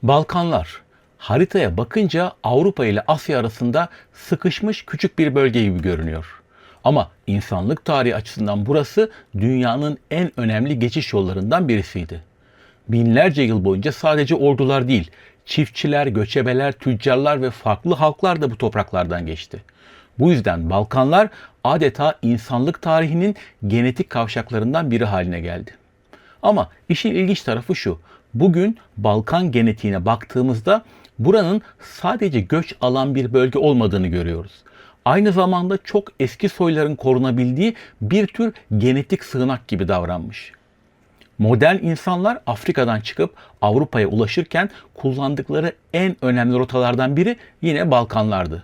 Balkanlar. Haritaya bakınca Avrupa ile Asya arasında sıkışmış küçük bir bölge gibi görünüyor. Ama insanlık tarihi açısından burası dünyanın en önemli geçiş yollarından birisiydi. Binlerce yıl boyunca sadece ordular değil, çiftçiler, göçebeler, tüccarlar ve farklı halklar da bu topraklardan geçti. Bu yüzden Balkanlar adeta insanlık tarihinin genetik kavşaklarından biri haline geldi. Ama işin ilginç tarafı şu. Bugün Balkan genetiğine baktığımızda buranın sadece göç alan bir bölge olmadığını görüyoruz. Aynı zamanda çok eski soyların korunabildiği bir tür genetik sığınak gibi davranmış. Modern insanlar Afrika'dan çıkıp Avrupa'ya ulaşırken kullandıkları en önemli rotalardan biri yine Balkanlardı.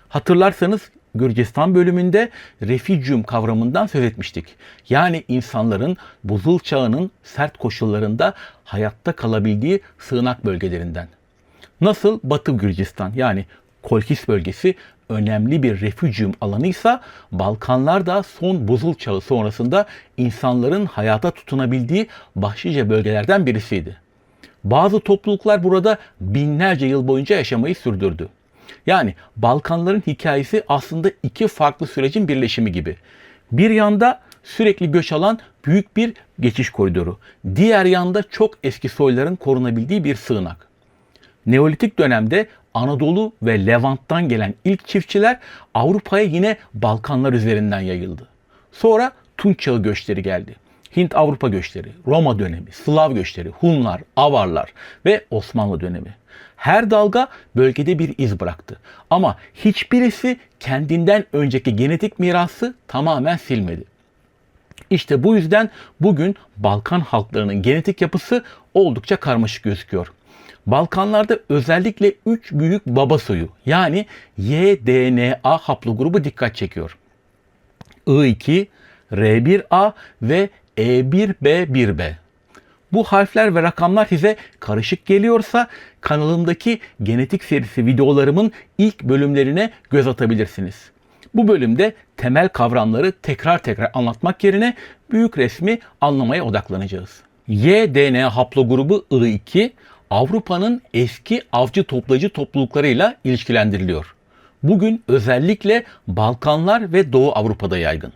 Hatırlarsanız Gürcistan bölümünde refügyum kavramından söz etmiştik. Yani insanların buzul çağının sert koşullarında hayatta kalabildiği sığınak bölgelerinden. Nasıl Batı Gürcistan yani Kolkis bölgesi önemli bir refügyum alanıysa Balkanlar da son buzul çağı sonrasında insanların hayata tutunabildiği başlıca bölgelerden birisiydi. Bazı topluluklar burada binlerce yıl boyunca yaşamayı sürdürdü. Yani Balkanların hikayesi aslında iki farklı sürecin birleşimi gibi. Bir yanda sürekli göç alan büyük bir geçiş koridoru. Diğer yanda çok eski soyların korunabildiği bir sığınak. Neolitik dönemde Anadolu ve Levant'tan gelen ilk çiftçiler Avrupa'ya yine Balkanlar üzerinden yayıldı. Sonra Tunç Çağı göçleri geldi. Hint-Avrupa göçleri, Roma dönemi, Slav göçleri, Hunlar, Avarlar ve Osmanlı dönemi. Her dalga bölgede bir iz bıraktı. Ama hiçbirisi kendinden önceki genetik mirası tamamen silmedi. İşte bu yüzden bugün Balkan halklarının genetik yapısı oldukça karmaşık gözüküyor. Balkanlarda özellikle 3 büyük baba soyu yani Y-DNA haplogrubu dikkat çekiyor. I2, R1A ve E1B1B. Bu harfler ve rakamlar size karışık geliyorsa kanalımdaki genetik serisi videolarımın ilk bölümlerine göz atabilirsiniz. Bu bölümde temel kavramları tekrar anlatmak yerine büyük resmi anlamaya odaklanacağız. Y-DNA haplogrubu I2 Avrupa'nın eski avcı toplayıcı topluluklarıyla ilişkilendiriliyor. Bugün özellikle Balkanlar ve Doğu Avrupa'da yaygın.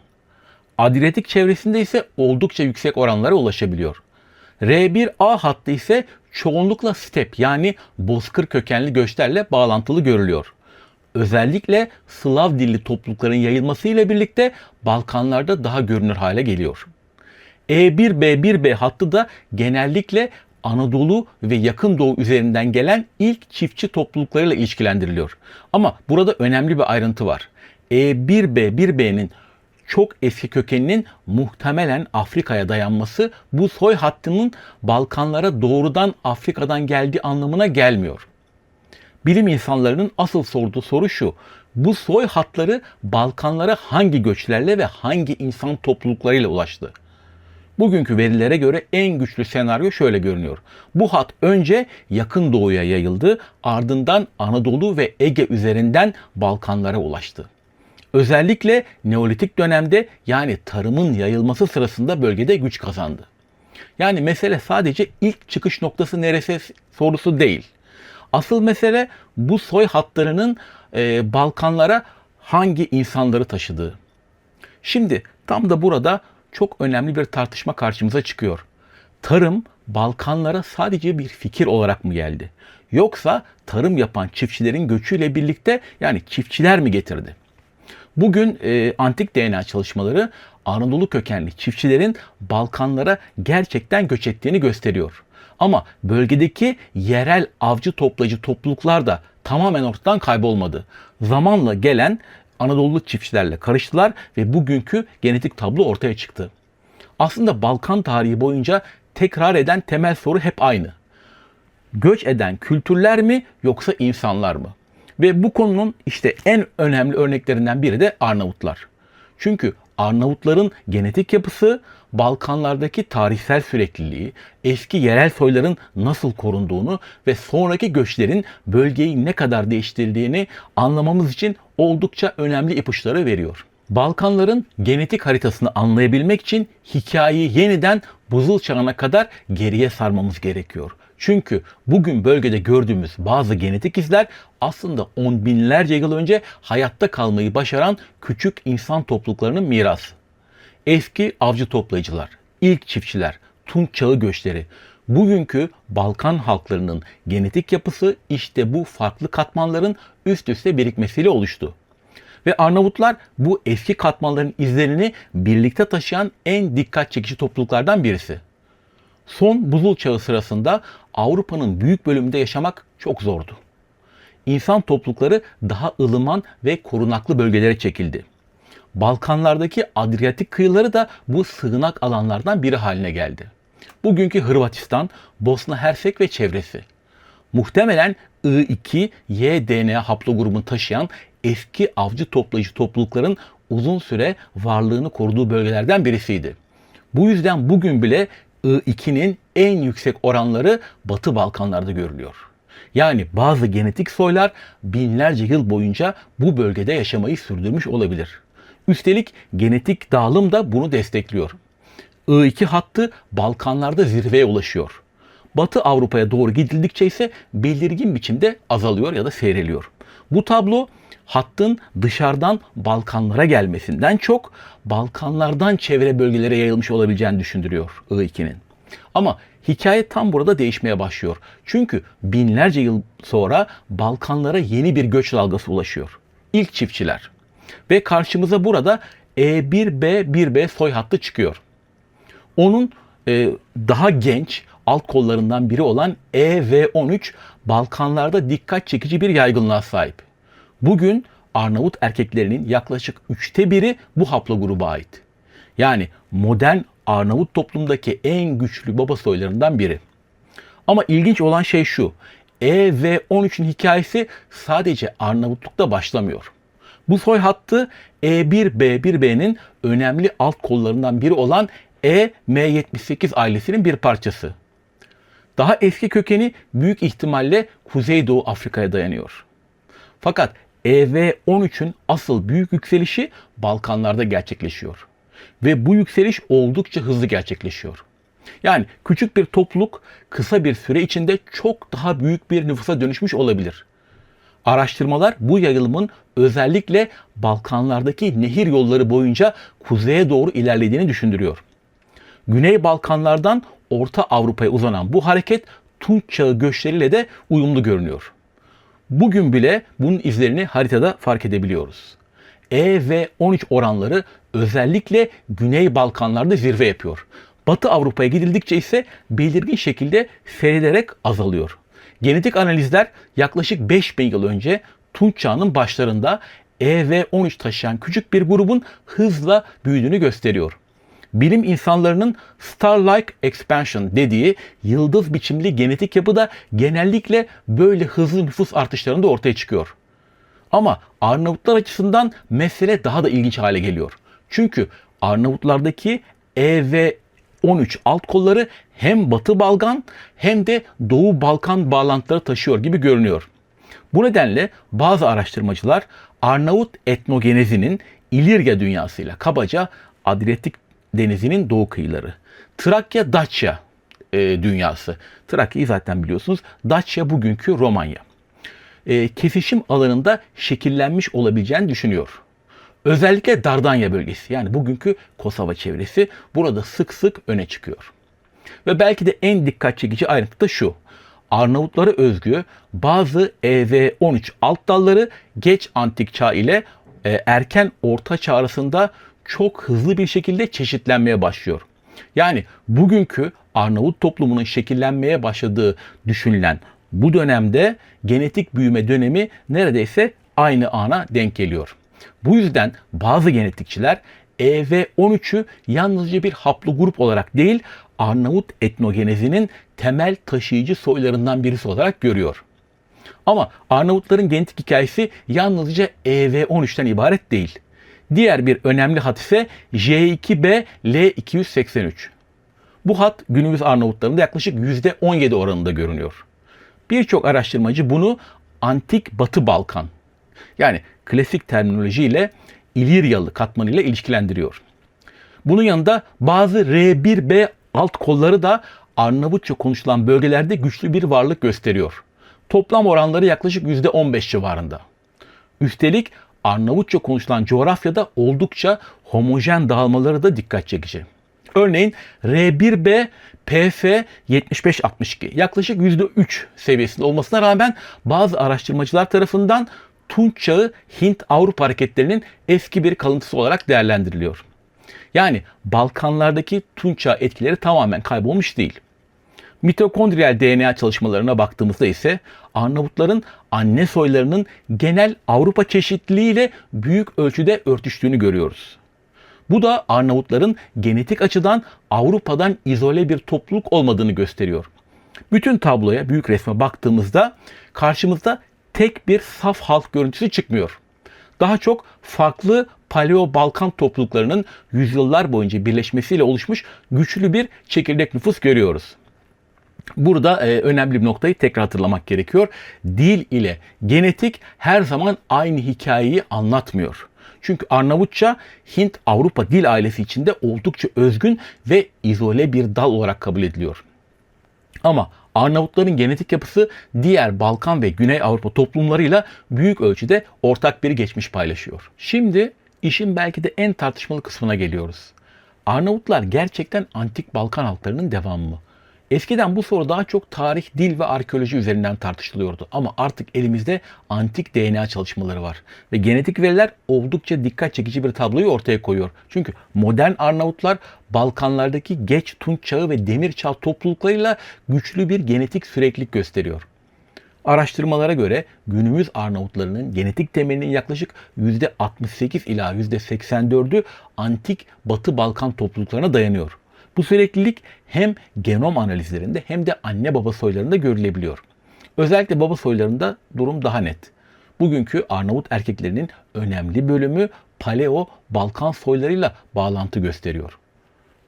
Adriyatik çevresinde ise oldukça yüksek oranlara ulaşabiliyor. R1A hattı ise çoğunlukla step yani bozkır kökenli göçlerle bağlantılı görülüyor. Özellikle Slav dilli toplulukların yayılmasıyla birlikte Balkanlarda daha görünür hale geliyor. E1B1B hattı da genellikle Anadolu ve Yakın Doğu üzerinden gelen ilk çiftçi topluluklarıyla ilişkilendiriliyor. Ama burada önemli bir ayrıntı var. E1B1B'nin çok eski kökeninin muhtemelen Afrika'ya dayanması bu soy hattının Balkanlara doğrudan Afrika'dan geldiği anlamına gelmiyor. Bilim insanlarının asıl sorduğu soru şu: bu soy hatları Balkanlara hangi göçlerle ve hangi insan topluluklarıyla ulaştı? Bugünkü verilere göre en güçlü senaryo şöyle görünüyor. Bu hat önce Yakın Doğu'ya yayıldı, ardından Anadolu ve Ege üzerinden Balkanlara ulaştı. Özellikle Neolitik dönemde yani tarımın yayılması sırasında bölgede güç kazandı. Yani mesele sadece ilk çıkış noktası neresi sorusu değil. Asıl mesele bu soy hatlarının Balkanlara hangi insanları taşıdığı. Şimdi tam da burada çok önemli bir tartışma karşımıza çıkıyor. Tarım Balkanlara sadece bir fikir olarak mı geldi? Yoksa tarım yapan çiftçilerin göçüyle birlikte yani çiftçiler mi getirdi? Bugün antik DNA çalışmaları Anadolu kökenli çiftçilerin Balkanlara gerçekten göç ettiğini gösteriyor. Ama bölgedeki yerel avcı toplayıcı topluluklar da tamamen ortadan kaybolmadı. Zamanla gelen Anadolu çiftçilerle karıştılar ve bugünkü genetik tablo ortaya çıktı. Aslında Balkan tarihi boyunca tekrar eden temel soru hep aynı. Göç eden kültürler mi yoksa insanlar mı? Ve bu konunun işte en önemli örneklerinden biri de Arnavutlar. Çünkü Arnavutların genetik yapısı, Balkanlardaki tarihsel sürekliliği, eski yerel soyların nasıl korunduğunu ve sonraki göçlerin bölgeyi ne kadar değiştirdiğini anlamamız için oldukça önemli ipuçları veriyor. Balkanların genetik haritasını anlayabilmek için hikayeyi yeniden buzul çağına kadar geriye sarmamız gerekiyor. Çünkü bugün bölgede gördüğümüz bazı genetik izler aslında on binlerce yıl önce hayatta kalmayı başaran küçük insan topluluklarının mirası. Eski avcı toplayıcılar, ilk çiftçiler, Tunç Çağı göçleri, bugünkü Balkan halklarının genetik yapısı işte bu farklı katmanların üst üste birikmesiyle oluştu. Ve Arnavutlar bu eski katmanların izlerini birlikte taşıyan en dikkat çekici topluluklardan birisi. Son buzul çağı sırasında Avrupa'nın büyük bölümünde yaşamak çok zordu. İnsan toplulukları daha ılıman ve korunaklı bölgelere çekildi. Balkanlardaki Adriyatik kıyıları da bu sığınak alanlardan biri haline geldi. Bugünkü Hırvatistan, Bosna Hersek ve çevresi. Muhtemelen I2-Y DNA haplogrubunu taşıyan eski avcı toplayıcı toplulukların uzun süre varlığını koruduğu bölgelerden birisiydi. Bu yüzden bugün bile I2'nin en yüksek oranları Batı Balkanlarda görülüyor. Yani bazı genetik soylar binlerce yıl boyunca bu bölgede yaşamayı sürdürmüş olabilir. Üstelik genetik dağılım da bunu destekliyor. I2 hattı Balkanlarda zirveye ulaşıyor. Batı Avrupa'ya doğru gidildikçe ise belirgin biçimde azalıyor ya da seyreliyor. Bu tablo hattın dışarıdan Balkanlara gelmesinden çok Balkanlardan çevre bölgelere yayılmış olabileceğini düşündürüyor I2'nin. Ama hikaye tam burada değişmeye başlıyor. Çünkü binlerce yıl sonra Balkanlara yeni bir göç dalgası ulaşıyor. İlk çiftçiler. Ve karşımıza burada E1B1B soy hattı çıkıyor. Onun daha genç alt kollarından biri olan EV13 Balkanlarda dikkat çekici bir yaygınlığa sahip. Bugün Arnavut erkeklerinin yaklaşık 1/3 bu haplogruba ait. Yani modern Arnavut toplumdaki en güçlü baba soylarından biri. Ama ilginç olan şey şu. EV13'ün hikayesi sadece Arnavutluk'ta başlamıyor. Bu soy hattı E1B1B'nin önemli alt kollarından biri olan EM78 ailesinin bir parçası. Daha eski kökeni büyük ihtimalle Kuzeydoğu Afrika'ya dayanıyor. Fakat EV13'ün asıl büyük yükselişi Balkanlarda gerçekleşiyor. Ve bu yükseliş oldukça hızlı gerçekleşiyor. Yani küçük bir topluluk kısa bir süre içinde çok daha büyük bir nüfusa dönüşmüş olabilir. Araştırmalar bu yayılımın özellikle Balkanlardaki nehir yolları boyunca kuzeye doğru ilerlediğini düşündürüyor. Güney Balkanlardan Orta Avrupa'ya uzanan bu hareket Tunç Çağı göçleriyle de uyumlu görünüyor. Bugün bile bunun izlerini haritada fark edebiliyoruz. EV13 oranları özellikle Güney Balkanlarda zirve yapıyor. Batı Avrupa'ya gidildikçe ise belirgin şekilde seyrederek azalıyor. Genetik analizler yaklaşık 5000 yıl önce Tunç Çağı'nın başlarında EV13 taşıyan küçük bir grubun hızla büyüdüğünü gösteriyor. Bilim insanlarının star-like expansion dediği yıldız biçimli genetik yapı da genellikle böyle hızlı nüfus artışlarında ortaya çıkıyor. Ama Arnavutlar açısından mesele daha da ilginç hale geliyor. Çünkü Arnavutlardaki EV13 alt kolları hem Batı Balkan hem de Doğu Balkan bağlantıları taşıyor gibi görünüyor. Bu nedenle bazı araştırmacılar Arnavut etnogenezinin İlirya dünyasıyla kabaca Adriyatik Denizi'nin doğu kıyıları, Trakya-Dacia dünyası. Trakya'yı zaten biliyorsunuz. Dacia bugünkü Romanya. Kesişim alanında şekillenmiş olabileceğini düşünüyor. Özellikle Dardanya bölgesi yani bugünkü Kosova çevresi burada sık sık öne çıkıyor. Ve belki de en dikkat çekici ayrıntı da şu. Arnavutlara özgü bazı EV13 alt dalları geç antik çağ ile erken orta çağ arasında çok hızlı bir şekilde çeşitlenmeye başlıyor. Yani bugünkü Arnavut toplumunun şekillenmeye başladığı düşünülen bu dönemde genetik büyüme dönemi neredeyse aynı ana denk geliyor. Bu yüzden bazı genetikçiler EV13'ü yalnızca bir haplogrup olarak değil, Arnavut etnogenezinin temel taşıyıcı soylarından birisi olarak görüyor. Ama Arnavutların genetik hikayesi yalnızca EV13'ten ibaret değil. Diğer bir önemli hat ise J2B-L283. Bu hat günümüz Arnavutlarında yaklaşık %17 oranında görünüyor. Birçok araştırmacı bunu antik Batı Balkan, yani klasik terminolojiyle İliryalı katmanı ile ilişkilendiriyor. Bunun yanında bazı R1B alt kolları da Arnavutça konuşulan bölgelerde güçlü bir varlık gösteriyor. Toplam oranları yaklaşık %15 civarında. Üstelik Arnavutça konuşulan coğrafyada oldukça homojen dağılmaları da dikkat çekici. Örneğin R1B PF 75-62 yaklaşık %3 seviyesinde olmasına rağmen bazı araştırmacılar tarafından Tunç Çağı Hint-Avrupa hareketlerinin eski bir kalıntısı olarak değerlendiriliyor. Yani Balkanlardaki Tunç Çağı etkileri tamamen kaybolmuş değil. Mitokondriyal DNA çalışmalarına baktığımızda ise Arnavutların anne soylarının genel Avrupa çeşitliliğiyle büyük ölçüde örtüştüğünü görüyoruz. Bu da Arnavutların genetik açıdan Avrupa'dan izole bir topluluk olmadığını gösteriyor. Bütün tabloya, büyük resme baktığımızda karşımızda tek bir saf halk görüntüsü çıkmıyor. Daha çok farklı Paleo-Balkan topluluklarının yüzyıllar boyunca birleşmesiyle oluşmuş güçlü bir çekirdek nüfus görüyoruz. Burada önemli bir noktayı tekrar hatırlamak gerekiyor. Dil ile genetik her zaman aynı hikayeyi anlatmıyor. Çünkü Arnavutça Hint-Avrupa dil ailesi içinde oldukça özgün ve izole bir dal olarak kabul ediliyor. Ama Arnavutların genetik yapısı diğer Balkan ve Güney Avrupa toplumlarıyla büyük ölçüde ortak bir geçmiş paylaşıyor. Şimdi işin belki de en tartışmalı kısmına geliyoruz. Arnavutlar gerçekten antik Balkan halklarının devamı mı? Eskiden bu soru daha çok tarih, dil ve arkeoloji üzerinden tartışılıyordu. Ama artık elimizde antik DNA çalışmaları var. Ve genetik veriler oldukça dikkat çekici bir tabloyu ortaya koyuyor. Çünkü modern Arnavutlar Balkanlardaki geç Tunç Çağı ve Demir Çağ topluluklarıyla güçlü bir genetik süreklilik gösteriyor. Araştırmalara göre günümüz Arnavutlarının genetik temelinin yaklaşık %68 ila %84'ü antik Batı Balkan topluluklarına dayanıyor. Bu süreklilik hem genom analizlerinde hem de anne baba soylarında görülebiliyor. Özellikle baba soylarında durum daha net. Bugünkü Arnavut erkeklerinin önemli bölümü Paleo-Balkan soylarıyla bağlantı gösteriyor.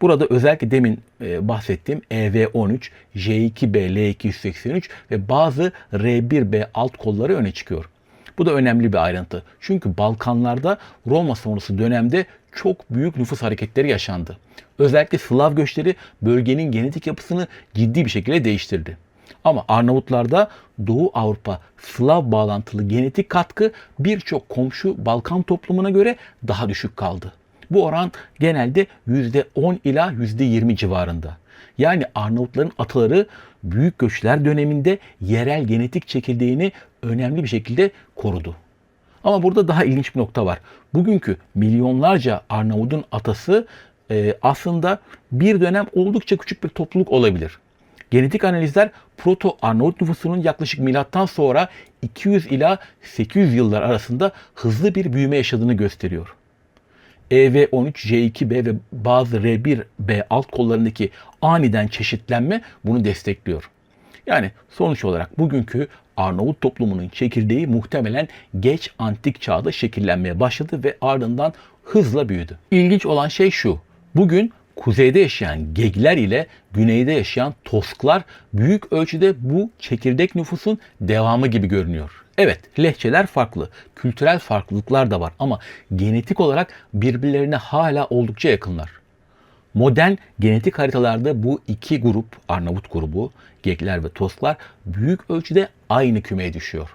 Burada özellikle demin bahsettiğim EV13, J2B, L283 ve bazı R1B alt kolları öne çıkıyor. Bu da önemli bir ayrıntı. Çünkü Balkanlarda Roma sonrası dönemde çok büyük nüfus hareketleri yaşandı. Özellikle Slav göçleri bölgenin genetik yapısını ciddi bir şekilde değiştirdi. Ama Arnavutlarda Doğu Avrupa Slav bağlantılı genetik katkı birçok komşu Balkan toplumuna göre daha düşük kaldı. Bu oran genelde %10 ila %20 civarında. Yani Arnavutların ataları büyük göçler döneminde yerel genetik çekirdeğini önemli bir şekilde korudu. Ama burada daha ilginç bir nokta var. Bugünkü milyonlarca Arnavut'un atası aslında bir dönem oldukça küçük bir topluluk olabilir. Genetik analizler Proto-Arnavut nüfusunun yaklaşık milattan sonra 200 ila 800 yıllar arasında hızlı bir büyüme yaşadığını gösteriyor. EV13, J2B ve bazı R1B alt kollarındaki aniden çeşitlenme bunu destekliyor. Yani sonuç olarak bugünkü Arnavut toplumunun çekirdeği muhtemelen geç antik çağda şekillenmeye başladı ve ardından hızla büyüdü. İlginç olan şey şu. Bugün kuzeyde yaşayan Gegler ile güneyde yaşayan Tosklar büyük ölçüde bu çekirdek nüfusun devamı gibi görünüyor. Evet, lehçeler farklı, kültürel farklılıklar da var ama genetik olarak birbirlerine hala oldukça yakınlar. Modern genetik haritalarda bu iki grup, Arnavut grubu, Gegler ve Tosklar büyük ölçüde aynı kümeye düşüyor.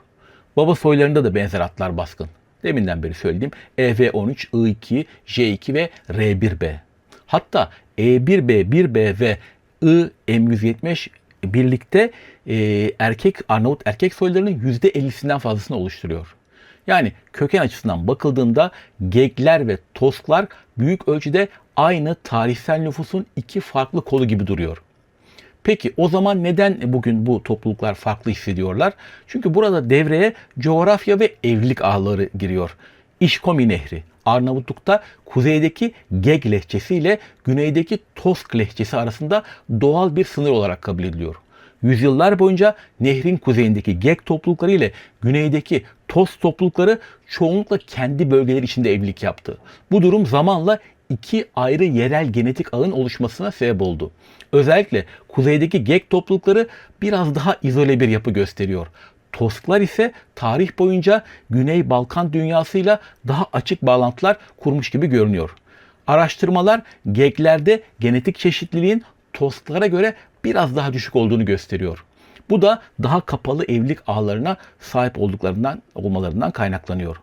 Baba soylarında da benzer atlar baskın. Deminden beri söylediğim EV13, I2, J2 ve R1B. Hatta E1B, 1B ve I-M170 birlikte Arnavut erkek soylarının %50'sinden fazlasını oluşturuyor. Yani köken açısından bakıldığında Gegler ve Tosklar büyük ölçüde aynı tarihsel nüfusun iki farklı kolu gibi duruyor. Peki o zaman neden bugün bu topluluklar farklı hissediyorlar? Çünkü burada devreye coğrafya ve evlilik ağları giriyor. İşkomi Nehri, Arnavutluk'ta kuzeydeki Geg lehçesi ile güneydeki Tosk lehçesi arasında doğal bir sınır olarak kabul ediliyor. Yüzyıllar boyunca nehrin kuzeyindeki Geg toplulukları ile güneydeki Tosk toplulukları çoğunlukla kendi bölgeleri içinde evlilik yaptı. Bu durum zamanla iki ayrı yerel genetik ağın oluşmasına sebep oldu. Özellikle kuzeydeki Geg toplulukları biraz daha izole bir yapı gösteriyor. Tosklar ise tarih boyunca Güney Balkan dünyasıyla daha açık bağlantılar kurmuş gibi görünüyor. Araştırmalar Geglerde genetik çeşitliliğin Tosklara göre biraz daha düşük olduğunu gösteriyor. Bu da daha kapalı evlilik ağlarına sahip olmalarından kaynaklanıyor.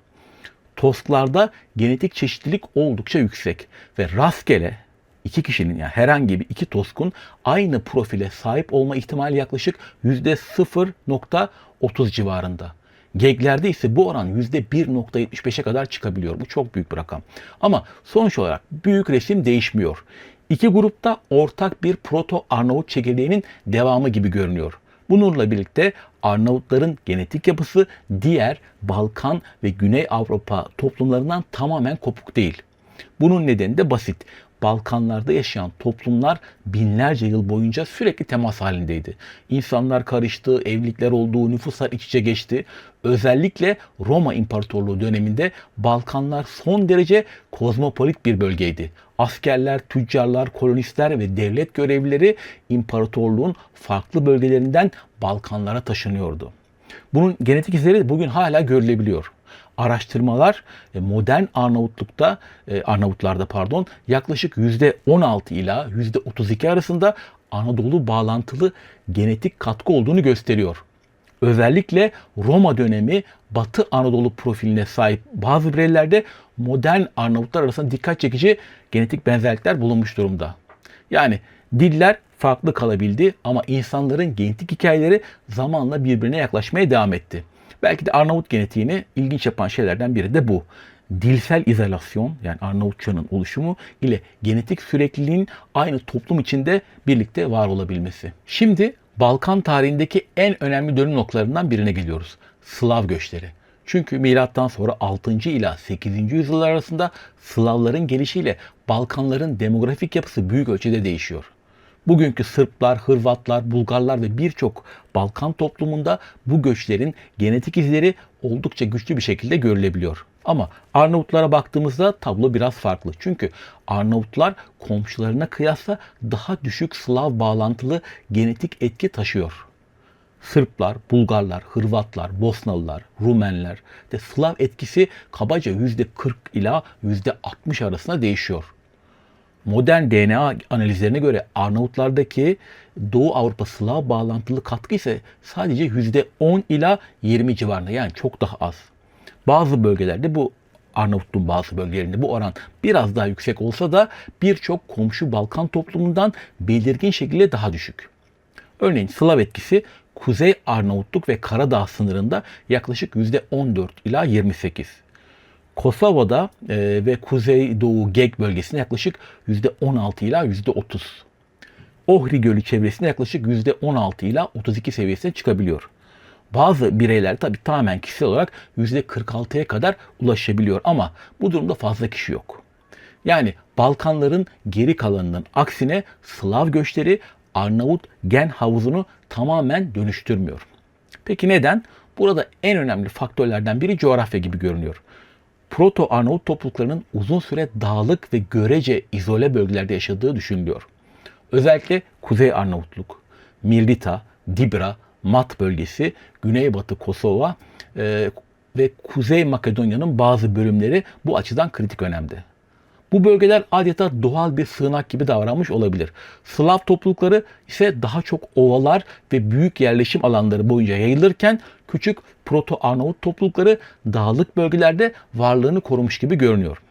Tosklarda genetik çeşitlilik oldukça yüksek ve rastgele iki kişinin, yani herhangi bir iki toskun aynı profile sahip olma ihtimali yaklaşık %0,30 civarında. Geklerde ise bu oran %1,75'e kadar çıkabiliyor. Bu çok büyük bir rakam. Ama sonuç olarak büyük resim değişmiyor. İki grupta ortak bir Proto-Arnavut çekirdeğinin devamı gibi görünüyor. Bununla birlikte Arnavutların genetik yapısı diğer Balkan ve Güney Avrupa toplumlarından tamamen kopuk değil. Bunun nedeni de basit. Balkanlarda yaşayan toplumlar binlerce yıl boyunca sürekli temas halindeydi. İnsanlar karıştı, evlilikler oldu, nüfuslar iç içe geçti. Özellikle Roma İmparatorluğu döneminde Balkanlar son derece kozmopolit bir bölgeydi. Askerler, tüccarlar, kolonistler ve devlet görevlileri imparatorluğun farklı bölgelerinden Balkanlara taşınıyordu. Bunun genetik izleri bugün hala görülebiliyor. Araştırmalar modern Arnavutlarda yaklaşık %16 ila %32 arasında Anadolu bağlantılı genetik katkı olduğunu gösteriyor. Özellikle Roma dönemi Batı Anadolu profiline sahip bazı bireylerde modern Arnavutlar arasında dikkat çekici genetik benzerlikler bulunmuş durumda. Yani diller farklı kalabildi ama insanların genetik hikayeleri zamanla birbirine yaklaşmaya devam etti. Belki de Arnavut genetiğini ilginç yapan şeylerden biri de bu. Dilsel izolasyon, yani Arnavutçanın oluşumu ile genetik sürekliliğin aynı toplum içinde birlikte var olabilmesi. Şimdi Balkan tarihindeki en önemli dönüm noktalarından birine geliyoruz. Slav göçleri. Çünkü milattan sonra 6. ila 8. yüzyıllar arasında Slavların gelişiyle Balkanların demografik yapısı büyük ölçüde değişiyor. Bugünkü Sırplar, Hırvatlar, Bulgarlar ve birçok Balkan toplumunda bu göçlerin genetik izleri oldukça güçlü bir şekilde görülebiliyor. Ama Arnavutlara baktığımızda tablo biraz farklı. Çünkü Arnavutlar komşularına kıyasla daha düşük Slav bağlantılı genetik etki taşıyor. Sırplar, Bulgarlar, Hırvatlar, Bosnalılar, Rumenler de Slav etkisi kabaca %40 ila %60 arasında değişiyor. Modern DNA analizlerine göre Arnavutlardaki Doğu Avrupa Slav bağlantılı katkı ise sadece %10 ila 20 civarında, yani çok daha az. Bazı bölgelerde Arnavutluğun bazı bölgelerinde bu oran biraz daha yüksek olsa da birçok komşu Balkan toplumundan belirgin şekilde daha düşük. Örneğin Slav etkisi Kuzey Arnavutluk ve Karadağ sınırında yaklaşık %14 ila 28. Kosova'da ve Kuzeydoğu Geg bölgesinde yaklaşık %16 ila %30. Ohri Gölü çevresinde yaklaşık %16 ila 32 seviyesine çıkabiliyor. Bazı bireyler tabii tamamen kişisel olarak %46'ya kadar ulaşabiliyor ama bu durumda fazla kişi yok. Yani Balkanların geri kalanının aksine Slav göçleri Arnavut gen havuzunu tamamen dönüştürmüyor. Peki neden? Burada en önemli faktörlerden biri coğrafya gibi görünüyor. Proto-Arnavut topluluklarının uzun süre dağlık ve görece izole bölgelerde yaşadığı düşünülüyor. Özellikle Kuzey Arnavutluk, Mirdita, Dibra, Mat bölgesi, Güneybatı Kosova ve Kuzey Makedonya'nın bazı bölümleri bu açıdan kritik önemde. Bu bölgeler adeta doğal bir sığınak gibi davranmış olabilir. Slav toplulukları ise daha çok ovalar ve büyük yerleşim alanları boyunca yayılırken küçük Proto-Arnavut toplulukları dağlık bölgelerde varlığını korumuş gibi görünüyor.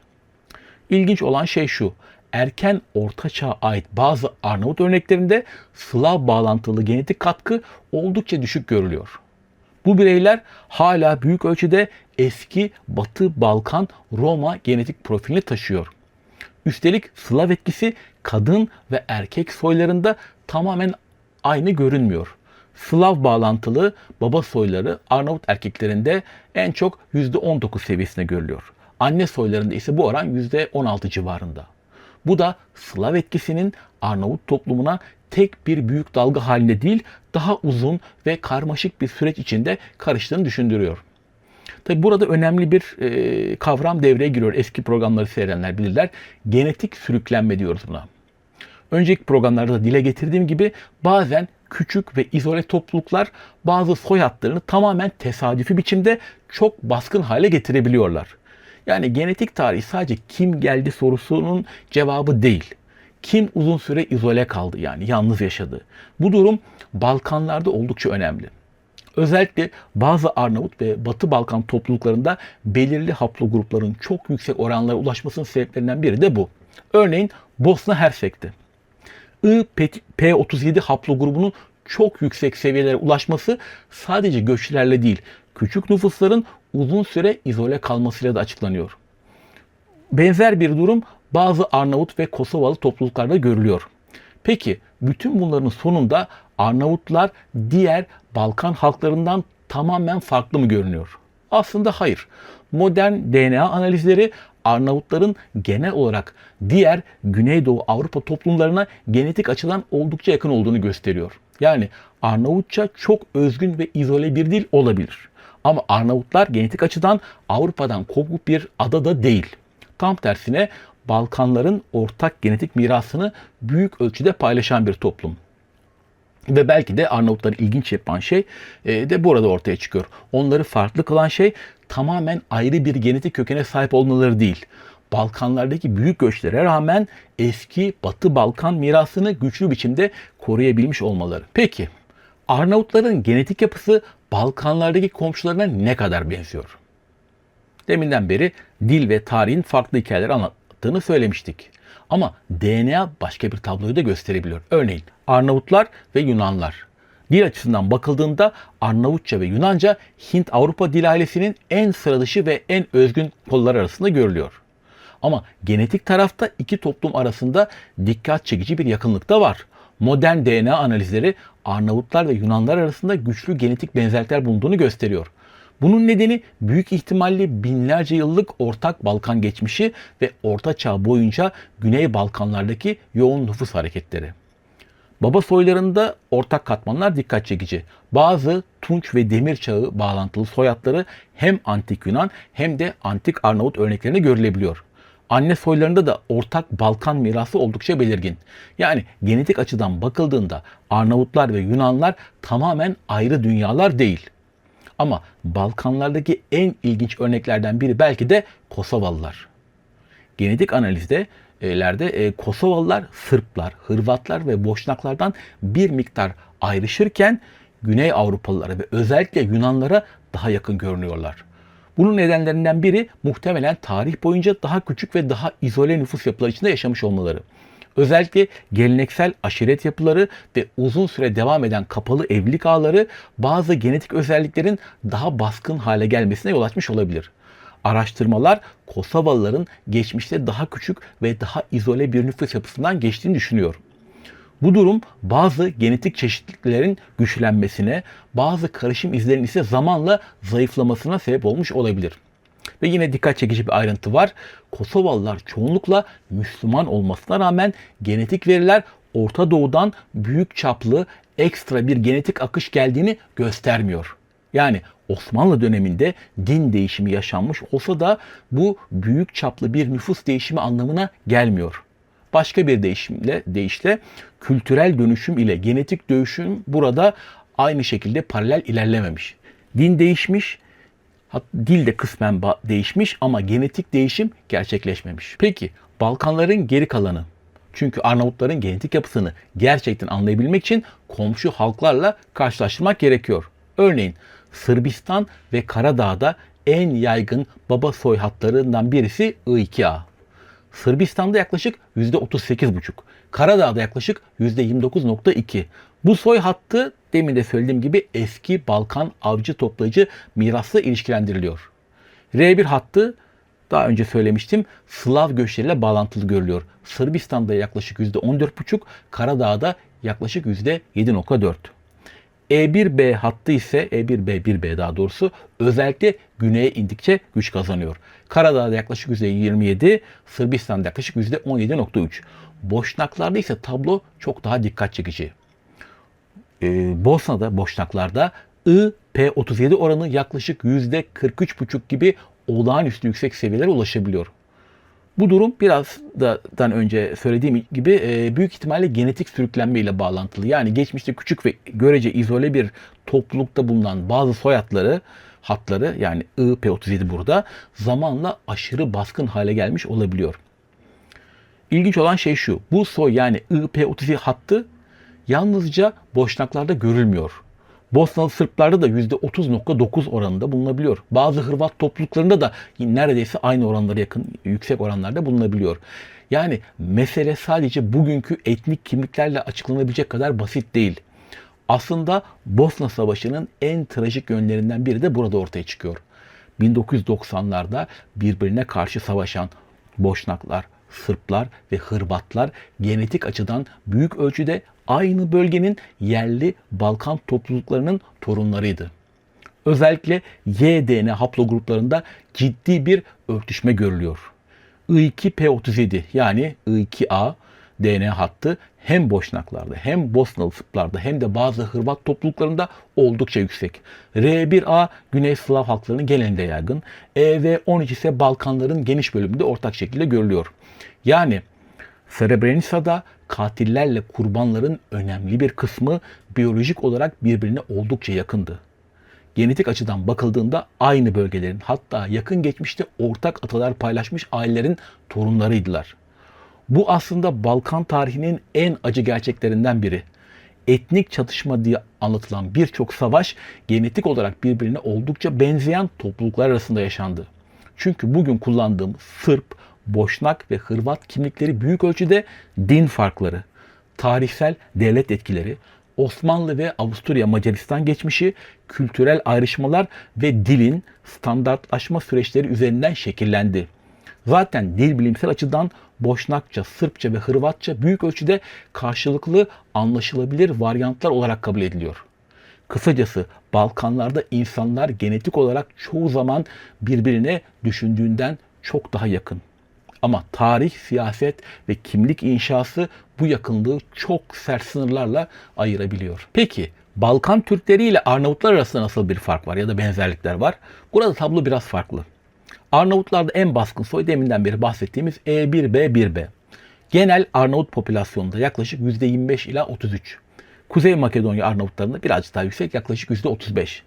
İlginç olan şey şu: erken Orta Çağ'a ait bazı Arnavut örneklerinde Slav bağlantılı genetik katkı oldukça düşük görülüyor. Bu bireyler hala büyük ölçüde eski Batı Balkan Roma genetik profilini taşıyor. Üstelik Slav etkisi kadın ve erkek soylarında tamamen aynı görünmüyor. Slav bağlantılı baba soyları Arnavut erkeklerinde en çok %19 seviyesinde görülüyor. Anne soylarında ise bu oran %16 civarında. Bu da Slav etkisinin Arnavut toplumuna tek bir büyük dalga halinde değil, daha uzun ve karmaşık bir süreç içinde karıştığını düşündürüyor. Tabi burada önemli bir kavram devreye giriyor. Eski programları seyredenler bilirler. Genetik sürüklenme diyoruz buna. Önceki programlarda da dile getirdiğim gibi bazen küçük ve izole topluluklar bazı soy hatlarını tamamen tesadüfi biçimde çok baskın hale getirebiliyorlar. Yani genetik tarihi sadece kim geldi sorusunun cevabı değil. Kim uzun süre izole kaldı, yani yalnız yaşadı? Bu durum Balkanlarda oldukça önemli. Özellikle bazı Arnavut ve Batı Balkan topluluklarında belirli haplogrupların çok yüksek oranlara ulaşmasının sebeplerinden biri de bu. Örneğin Bosna Hersek'te P37 haplogrubunun çok yüksek seviyelere ulaşması sadece göçlerle değil, küçük nüfusların uzun süre izole kalmasıyla da açıklanıyor. Benzer bir durum bazı Arnavut ve Kosovalı topluluklarda görülüyor. Peki bütün bunların sonunda Arnavutlar diğer Balkan halklarından tamamen farklı mı görünüyor? Aslında hayır. Modern DNA analizleri Arnavutların genel olarak diğer Güneydoğu Avrupa toplumlarına genetik açıdan oldukça yakın olduğunu gösteriyor. Yani Arnavutça çok özgün ve izole bir dil olabilir. Ama Arnavutlar genetik açıdan Avrupa'dan kopuk bir ada da değil. Tam tersine Balkanların ortak genetik mirasını büyük ölçüde paylaşan bir toplum. Ve belki de Arnavutları ilginç yapan şey de burada ortaya çıkıyor. Onları farklı kılan şey tamamen ayrı bir genetik kökene sahip olmaları değil. Balkanlardaki büyük göçlere rağmen eski Batı Balkan mirasını güçlü biçimde koruyabilmiş olmaları. Peki Arnavutların genetik yapısı Balkanlardaki komşularına ne kadar benziyor? Deminden beri dil ve tarihin farklı hikayeler anlattığını söylemiştik. Ama DNA başka bir tabloyu da gösterebiliyor. Örneğin Arnavutlar ve Yunanlar. Dil açısından bakıldığında Arnavutça ve Yunanca Hint-Avrupa dil ailesinin en sıradışı ve en özgün kolları arasında görülüyor. Ama genetik tarafta iki toplum arasında dikkat çekici bir yakınlık da var. Modern DNA analizleri Arnavutlar ve Yunanlar arasında güçlü genetik benzerlikler bulunduğunu gösteriyor. Bunun nedeni büyük ihtimalle binlerce yıllık ortak Balkan geçmişi ve Orta Çağ boyunca Güney Balkanlardaki yoğun nüfus hareketleri. Baba soylarında ortak katmanlar dikkat çekici. Bazı Tunç ve Demir Çağı bağlantılı soyadları hem Antik Yunan hem de Antik Arnavut örneklerinde görülebiliyor. Anne soylarında da ortak Balkan mirası oldukça belirgin. Yani genetik açıdan bakıldığında Arnavutlar ve Yunanlar tamamen ayrı dünyalar değil. Ama Balkanlardaki en ilginç örneklerden biri belki de Kosovalılar. Genetik analizde Kosovalılar Sırplar, Hırvatlar ve Boşnaklardan bir miktar ayrışırken Güney Avrupalılara ve özellikle Yunanlara daha yakın görünüyorlar. Bunun nedenlerinden biri muhtemelen tarih boyunca daha küçük ve daha izole nüfus yapıları içinde yaşamış olmaları. Özellikle geleneksel aşiret yapıları ve uzun süre devam eden kapalı evlilik ağları bazı genetik özelliklerin daha baskın hale gelmesine yol açmış olabilir. Araştırmalar Kosovalıların geçmişte daha küçük ve daha izole bir nüfus yapısından geçtiğini düşünüyor. Bu durum bazı genetik çeşitliliklerin güçlenmesine, bazı karışım izlerinin ise zamanla zayıflamasına sebep olmuş olabilir. Ve yine dikkat çekici bir ayrıntı var. Kosovalılar çoğunlukla Müslüman olmasına rağmen genetik veriler Orta Doğu'dan büyük çaplı ekstra bir genetik akış geldiğini göstermiyor. Yani Osmanlı döneminde din değişimi yaşanmış olsa da bu büyük çaplı bir nüfus değişimi anlamına gelmiyor. Başka bir deyişle kültürel dönüşüm ile genetik dönüşüm burada aynı şekilde paralel ilerlememiş. Din değişmiş, dil de kısmen değişmiş ama genetik değişim gerçekleşmemiş. Peki Balkanların geri kalanı? Çünkü Arnavutların genetik yapısını gerçekten anlayabilmek için komşu halklarla karşılaştırmak gerekiyor. Örneğin Sırbistan ve Karadağ'da en yaygın baba soy hatlarından birisi I2A. Sırbistan'da yaklaşık %38,5. Karadağ'da yaklaşık %29,2. Bu soy hattı demin de söylediğim gibi eski Balkan avcı toplayıcı mirasla ilişkilendiriliyor. R1 hattı daha önce söylemiştim Slav göçleriyle bağlantılı görülüyor. Sırbistan'da yaklaşık %14,5, Karadağ'da yaklaşık %7,4. E1B hattı ise E1B daha doğrusu özellikle güneye indikçe güç kazanıyor. Karadağ'da yaklaşık %27, Sırbistan'da yaklaşık %17,3. Boşnaklarda ise tablo çok daha dikkat çekici. Bosna'da, Boşnaklarda P37 oranı yaklaşık %43,5 gibi olağanüstü yüksek seviyelere ulaşabiliyor. Bu durum birazdan önce söylediğim gibi büyük ihtimalle genetik sürüklenme ile bağlantılı. Yani geçmişte küçük ve görece izole bir toplulukta bulunan bazı soy hatları yani P37 burada zamanla aşırı baskın hale gelmiş olabiliyor. İlginç olan şey şu. Bu soy yani IP-32 hattı yalnızca Boşnaklarda görülmüyor. Bosnalı Sırplarda da %30,9 oranında bulunabiliyor. Bazı Hırvat topluluklarında da neredeyse aynı oranlara yakın yüksek oranlarda bulunabiliyor. Yani mesele sadece bugünkü etnik kimliklerle açıklanabilecek kadar basit değil. Aslında Bosna Savaşı'nın en trajik yönlerinden biri de burada ortaya çıkıyor. 1990'larda birbirine karşı savaşan Boşnaklar, Sırplar ve Hırvatlar genetik açıdan büyük ölçüde aynı bölgenin yerli Balkan topluluklarının torunlarıydı. Özellikle Y-DNA haplogruplarında ciddi bir örtüşme görülüyor. I2P37 yani I2A DNA hattı hem Boşnaklarda hem Bosnalı Sırplarda hem de bazı Hırvat topluluklarında oldukça yüksek. R1A Güney Slav halklarının genelinde yaygın. EV13 ise Balkanların geniş bölümünde ortak şekilde görülüyor. Yani Srebrenica'da katillerle kurbanların önemli bir kısmı biyolojik olarak birbirine oldukça yakındı. Genetik açıdan bakıldığında aynı bölgelerin hatta yakın geçmişte ortak atalar paylaşmış ailelerin torunlarıydılar. Bu aslında Balkan tarihinin en acı gerçeklerinden biri. Etnik çatışma diye anlatılan birçok savaş genetik olarak birbirine oldukça benzeyen topluluklar arasında yaşandı. Çünkü bugün kullandığımız Sırp, Boşnak ve Hırvat kimlikleri büyük ölçüde din farkları, tarihsel devlet etkileri, Osmanlı ve Avusturya Macaristan geçmişi, kültürel ayrışmalar ve dilin standartlaşma süreçleri üzerinden şekillendi. Zaten dil bilimsel açıdan Boşnakça, Sırpça ve Hırvatça büyük ölçüde karşılıklı anlaşılabilir varyantlar olarak kabul ediliyor. Kısacası Balkanlarda insanlar genetik olarak çoğu zaman birbirine düşündüğünden çok daha yakın. Ama tarih, siyaset ve kimlik inşası bu yakınlığı çok sert sınırlarla ayırabiliyor. Peki Balkan Türkleri ile Arnavutlar arasında nasıl bir fark var ya da benzerlikler var? Burada tablo biraz farklı. Arnavutlarda en baskın soy deminden beri bahsettiğimiz E1B1B. Genel Arnavut popülasyonunda yaklaşık %25 ila 33. Kuzey Makedonya Arnavutlarında birazcık daha yüksek yaklaşık %35.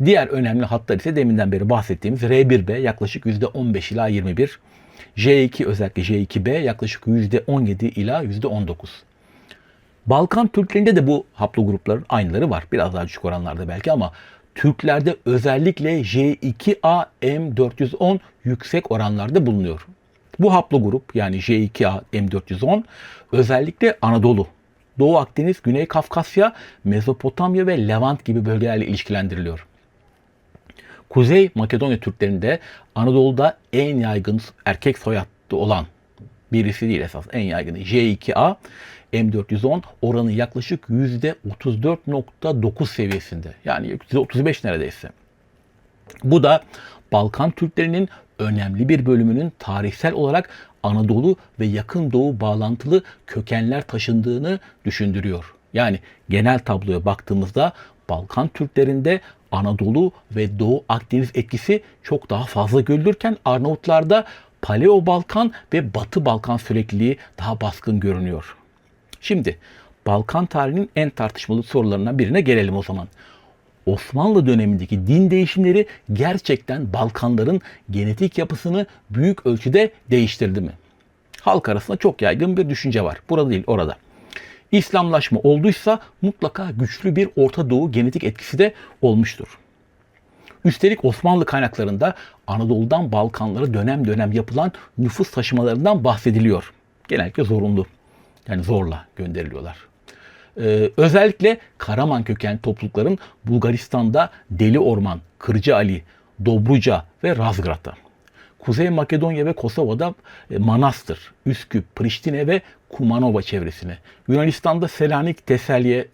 Diğer önemli hatlar ise deminden beri bahsettiğimiz R1B yaklaşık %15 ila 21. J2 özellikle J2B yaklaşık %17 ila %19. Balkan Türklerinde de bu haplogrupların aynıları var. Biraz daha düşük oranlarda belki ama Türklerde özellikle J2A M410 yüksek oranlarda bulunuyor. Bu haplogrup yani J2A M410 özellikle Anadolu, Doğu Akdeniz, Güney Kafkasya, Mezopotamya ve Levant gibi bölgelerle ilişkilendiriliyor. Kuzey Makedonya Türklerinde Anadolu'da en yaygın erkek soyadlı olan birisi değil esas en yaygını J2A M410 oranı yaklaşık %34,9 seviyesinde. Yani %35 neredeyse. Bu da Balkan Türklerinin önemli bir bölümünün tarihsel olarak Anadolu ve Yakın Doğu bağlantılı kökenler taşındığını düşündürüyor. Yani genel tabloya baktığımızda Balkan Türklerinde Anadolu ve Doğu Akdeniz etkisi çok daha fazla görülürken Arnavutlarda Paleo Balkan ve Batı Balkan sürekliliği daha baskın görünüyor. Şimdi Balkan tarihinin en tartışmalı sorularından birine gelelim o zaman. Osmanlı dönemindeki din değişimleri gerçekten Balkanların genetik yapısını büyük ölçüde değiştirdi mi? Halk arasında çok yaygın bir düşünce var. Burada değil, orada. İslamlaşma olduysa mutlaka güçlü bir Orta Doğu genetik etkisi de olmuştur. Üstelik Osmanlı kaynaklarında Anadolu'dan Balkanlara dönem dönem yapılan nüfus taşımalarından bahsediliyor. Genellikle zorunlu. Yani zorla gönderiliyorlar. Özellikle Karaman kökenli toplulukların Bulgaristan'da Deli Orman, Kırca Ali, Dobruca ve Razgrad'da. Kuzey Makedonya ve Kosova'da Manastır, Üsküp, Priştine ve Kumanova çevresine. Yunanistan'da Selanik,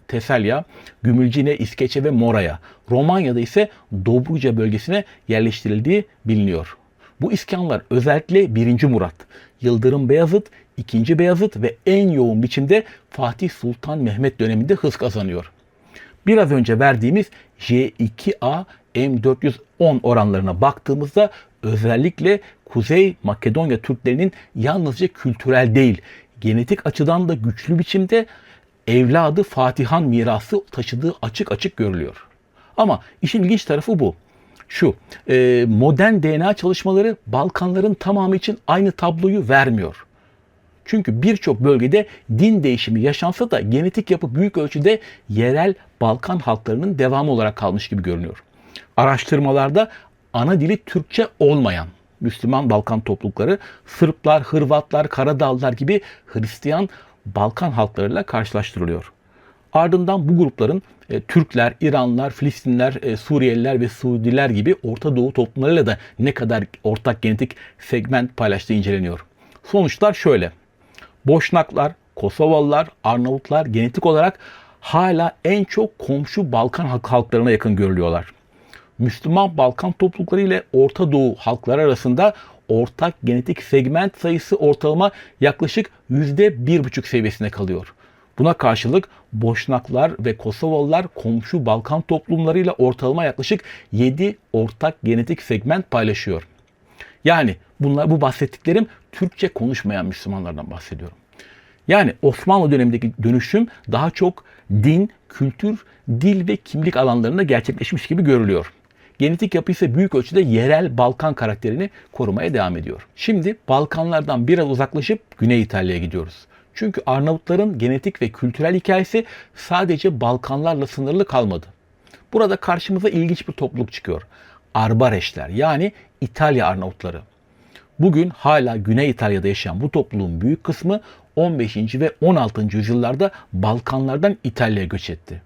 Tesalya, Gümülcine, İskeçe ve Mora'ya. Romanya'da ise Dobruca bölgesine yerleştirildiği biliniyor. Bu iskanlar özellikle 1. Murat, Yıldırım Beyazıt, 2. Beyazıt ve en yoğun biçimde Fatih Sultan Mehmet döneminde hız kazanıyor. Biraz önce verdiğimiz J2A M410 oranlarına baktığımızda özellikle Kuzey Makedonya Türklerinin yalnızca kültürel değil, genetik açıdan da güçlü biçimde evladı Fatihan mirası taşıdığı açık açık görülüyor. Ama işin ilginç tarafı bu. Şu, modern DNA çalışmaları Balkanların tamamı için aynı tabloyu vermiyor. Çünkü birçok bölgede din değişimi yaşansa da genetik yapı büyük ölçüde yerel Balkan halklarının devamı olarak kalmış gibi görünüyor. Araştırmalarda ana dili Türkçe olmayan Müslüman Balkan toplulukları Sırplar, Hırvatlar, Karadağlılar gibi Hristiyan Balkan halklarıyla karşılaştırılıyor. Ardından bu grupların Türkler, İranlılar, Filistinliler, Suriyeliler ve Suudiler gibi Orta Doğu toplumlarıyla da ne kadar ortak genetik segment paylaştığı inceleniyor. Sonuçlar şöyle. Boşnaklar, Kosovalılar, Arnavutlar genetik olarak hala en çok komşu Balkan halklarına yakın görülüyorlar. Müslüman Balkan toplulukları ile Orta Doğu halkları arasında ortak genetik segment sayısı ortalama yaklaşık %1,5 seviyesinde kalıyor. Buna karşılık Boşnaklar ve Kosovalılar komşu Balkan toplumlarıyla ortalama yaklaşık 7 ortak genetik segment paylaşıyor. Yani bu bahsettiklerim Türkçe konuşmayan Müslümanlardan bahsediyorum. Yani Osmanlı dönemindeki dönüşüm daha çok din, kültür, dil ve kimlik alanlarında gerçekleşmiş gibi görülüyor. Genetik yapı ise büyük ölçüde yerel Balkan karakterini korumaya devam ediyor. Şimdi Balkanlardan biraz uzaklaşıp Güney İtalya'ya gidiyoruz. Çünkü Arnavutların genetik ve kültürel hikayesi sadece Balkanlarla sınırlı kalmadı. Burada karşımıza ilginç bir topluluk çıkıyor. Arbareşler, yani İtalya Arnavutları. Bugün hala Güney İtalya'da yaşayan bu topluluğun büyük kısmı 15. ve 16. yüzyıllarda Balkanlardan İtalya'ya göç etti.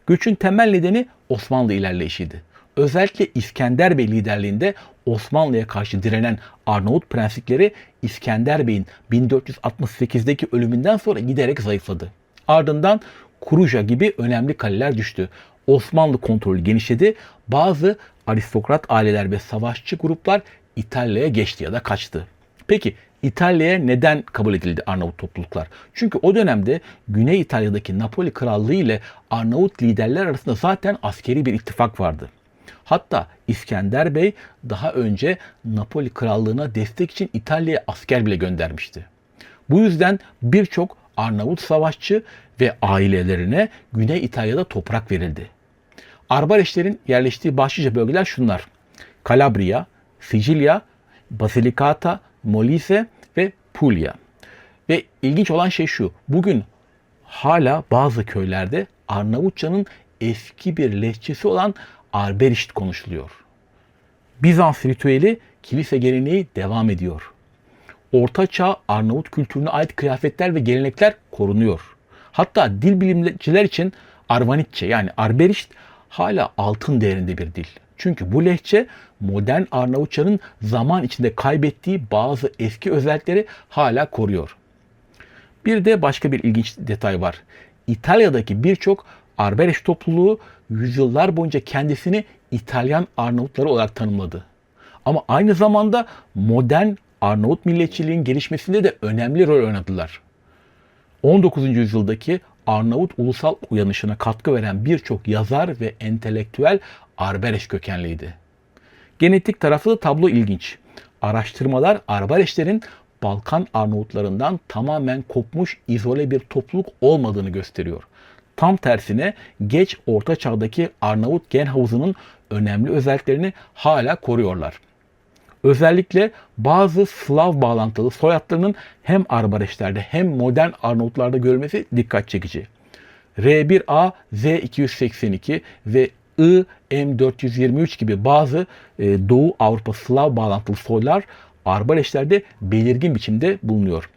Göçün temel nedeni Osmanlı ilerleyişiydi. Özellikle İskender Bey liderliğinde Osmanlı'ya karşı direnen Arnavut prenslikleri İskender Bey'in 1468'deki ölümünden sonra giderek zayıfladı. Ardından Kuruja gibi önemli kaleler düştü. Osmanlı kontrolü genişledi. Bazı aristokrat aileler ve savaşçı gruplar İtalya'ya geçti ya da kaçtı. Peki İtalya'ya neden kabul edildi Arnavut topluluklar? Çünkü o dönemde Güney İtalya'daki Napoli Krallığı ile Arnavut liderler arasında zaten askeri bir ittifak vardı. Hatta İskender Bey daha önce Napoli Krallığı'na destek için İtalya'ya asker bile göndermişti. Bu yüzden birçok Arnavut savaşçı ve ailelerine Güney İtalya'da toprak verildi. Arbareşlerin yerleştiği başlıca bölgeler şunlar: Kalabria, Sicilya, Basilicata, Molise ve Puglia. Ve ilginç olan şey şu: bugün hala bazı köylerde Arnavutçanın eski bir lehçesi olan Arberişt konuşuluyor. Bizans ritüeli, kilise geleneği devam ediyor. Orta Çağ Arnavut kültürüne ait kıyafetler ve gelenekler korunuyor. Hatta dil bilimciler için Arvanitçe, yani Arberişt hala altın değerinde bir dil. Çünkü bu lehçe modern Arnavutçanın zaman içinde kaybettiği bazı eski özellikleri hala koruyor. Bir de başka bir ilginç detay var. İtalya'daki birçok Arbereş topluluğu yüzyıllar boyunca kendisini İtalyan Arnavutları olarak tanımladı. Ama aynı zamanda modern Arnavut milliyetçiliğin gelişmesinde de önemli rol oynadılar. 19. yüzyıldaki Arnavut ulusal uyanışına katkı veren birçok yazar ve entelektüel Arbereş kökenliydi. Genetik tarafı da tablo ilginç. Araştırmalar Arbareşlerin Balkan Arnavutlarından tamamen kopmuş, izole bir topluluk olmadığını gösteriyor. Tam tersine geç Orta Çağ'daki Arnavut gen havuzunun önemli özelliklerini hala koruyorlar. Özellikle bazı Slav bağlantılı soyadlarının hem Arbareşlerde hem modern Arnavutlarda görülmesi dikkat çekici. R1A Z282 ve I-M423 gibi bazı Doğu Avrupa Slav bağlantılı soylar Arbareşlerde belirgin biçimde bulunuyor.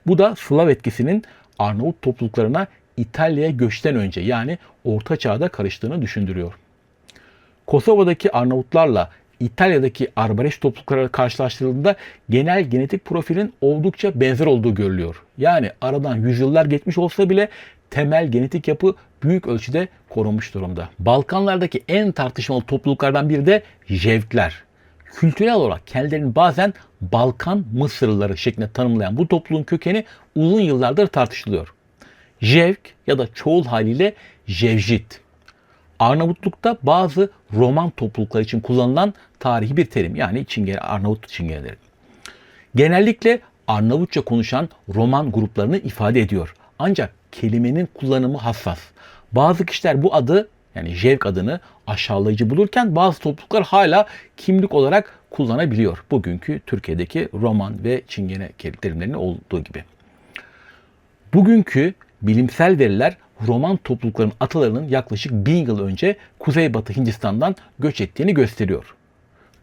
Bu da Slav etkisinin Arnavut topluluklarına İtalya'ya göçten önce, yani Orta Çağ'da karıştığını düşündürüyor. Kosova'daki Arnavutlarla İtalya'daki Arbareş toplulukları karşılaştırıldığında genel genetik profilin oldukça benzer olduğu görülüyor. Yani aradan yüzyıllar geçmiş olsa bile temel genetik yapı büyük ölçüde korunmuş durumda. Balkanlardaki en tartışmalı topluluklardan biri de Jevkler. Kültürel olarak kendilerini bazen Balkan Mısırlıları şeklinde tanımlayan bu topluluğun kökeni uzun yıllardır tartışılıyor. Jevk ya da çoğul haliyle Jevjit. Arnavutluk'ta bazı Roman topluluklar için kullanılan tarihi bir terim. Yani Arnavut Çingeneleri. Genellikle Arnavutça konuşan Roman gruplarını ifade ediyor. Ancak kelimenin kullanımı hassas. Bazı kişiler bu adı, yani Jevk adını aşağılayıcı bulurken bazı topluluklar hala kimlik olarak kullanabiliyor. Bugünkü Türkiye'deki Roman ve Çingene terimlerinin olduğu gibi. Bugünkü bilimsel veriler Roman toplulukların atalarının yaklaşık 1000 yıl önce Kuzeybatı Hindistan'dan göç ettiğini gösteriyor.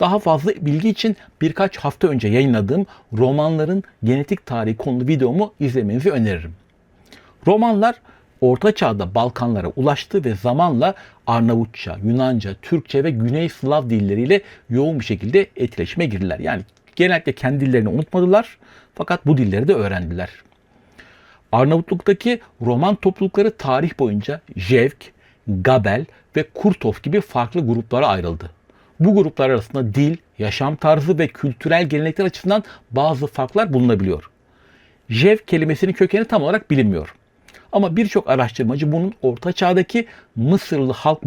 Daha fazla bilgi için birkaç hafta önce yayınladığım Romanların genetik tarihi konulu videomu izlemenizi öneririm. Romanlar Orta Çağ'da Balkanlara ulaştı ve zamanla Arnavutça, Yunanca, Türkçe ve Güney Slav dilleriyle yoğun bir şekilde etkileşime girdiler. Yani genellikle kendi dillerini unutmadılar fakat bu dilleri de öğrendiler. Arnavutluk'taki Roman toplulukları tarih boyunca Jevk, Gabel ve Kurtov gibi farklı gruplara ayrıldı. Bu gruplar arasında dil, yaşam tarzı ve kültürel gelenekler açısından bazı farklar bulunabiliyor. Jevk kelimesinin kökeni tam olarak bilinmiyor. Ama birçok araştırmacı bunun Orta Çağ'daki Mısırlı halk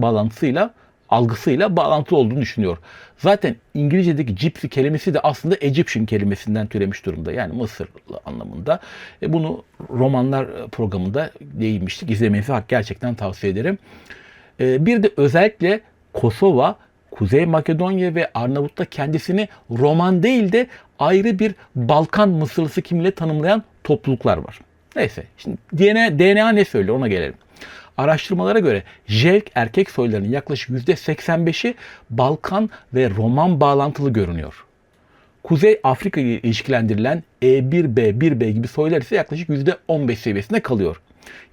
algısıyla bağlantılı olduğunu düşünüyor. Zaten İngilizce'deki gypsy kelimesi de aslında Egyptian kelimesinden türemiş durumda. Yani Mısırlı anlamında. Bunu romanlar programında değinmiştik. İzlemenizi gerçekten tavsiye ederim. Bir de özellikle Kosova, Kuzey Makedonya ve Arnavut'ta kendisini Roman değil de ayrı bir Balkan Mısırlısı kimliğiyle tanımlayan topluluklar var. Neyse, şimdi DNA ne söylüyor ona gelelim. Araştırmalara göre Jevk erkek soylarının yaklaşık %85'i Balkan ve Roman bağlantılı görünüyor. Kuzey Afrika ile ilişkilendirilen E1B, 1B gibi soylar ise yaklaşık %15 seviyesinde kalıyor.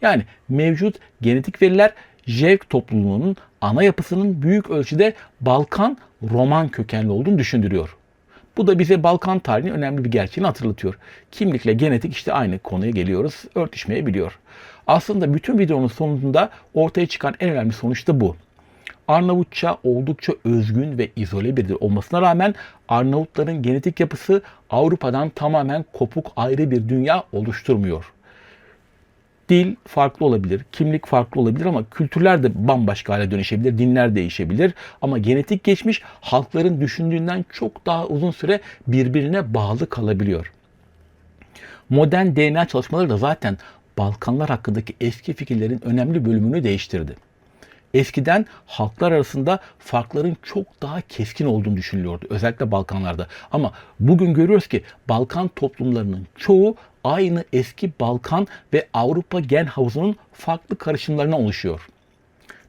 Yani mevcut genetik veriler Jevk topluluğunun ana yapısının büyük ölçüde Balkan, Roman kökenli olduğunu düşündürüyor. Bu da bize Balkan tarihinin önemli bir gerçeğini hatırlatıyor. Kimlikle genetik işte aynı konuya geliyoruz, örtüşmeyebiliyor. Aslında bütün videonun sonunda ortaya çıkan en önemli sonuç da bu. Arnavutça oldukça özgün ve izole bir dil olmasına rağmen Arnavutların genetik yapısı Avrupa'dan tamamen kopuk ayrı bir dünya oluşturmuyor. Dil farklı olabilir, kimlik farklı olabilir ama kültürler de bambaşka hale dönüşebilir, dinler değişebilir. Ama genetik geçmiş halkların düşündüğünden çok daha uzun süre birbirine bağlı kalabiliyor. Modern DNA çalışmaları da zaten Balkanlar hakkındaki eski fikirlerin önemli bölümünü değiştirdi. Eskiden halklar arasında farkların çok daha keskin olduğunu düşünülüyordu. Özellikle Balkanlarda. Ama bugün görüyoruz ki Balkan toplumlarının çoğu aynı eski Balkan ve Avrupa gen havuzunun farklı karışımlarına oluşuyor.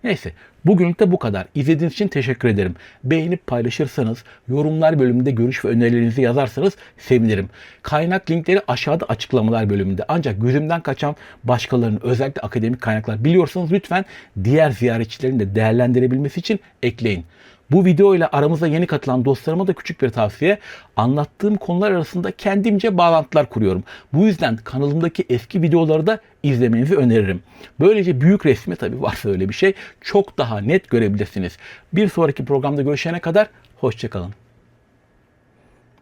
Neyse, bugünlük de bu kadar. İzlediğiniz için teşekkür ederim. Beğenip paylaşırsanız, yorumlar bölümünde görüş ve önerilerinizi yazarsanız sevinirim. Kaynak linkleri aşağıda açıklamalar bölümünde. Ancak gözümden kaçan başkalarının özellikle akademik kaynaklar biliyorsanız lütfen diğer ziyaretçilerin de değerlendirebilmesi için ekleyin. Bu video ile aramıza yeni katılan dostlarıma da küçük bir tavsiye. Anlattığım konular arasında kendimce bağlantılar kuruyorum. Bu yüzden kanalımdaki eski videoları da izlemenizi öneririm. Böylece büyük resmi, tabii varsa öyle bir şey, çok daha net görebilirsiniz. Bir sonraki programda görüşene kadar hoşça kalın.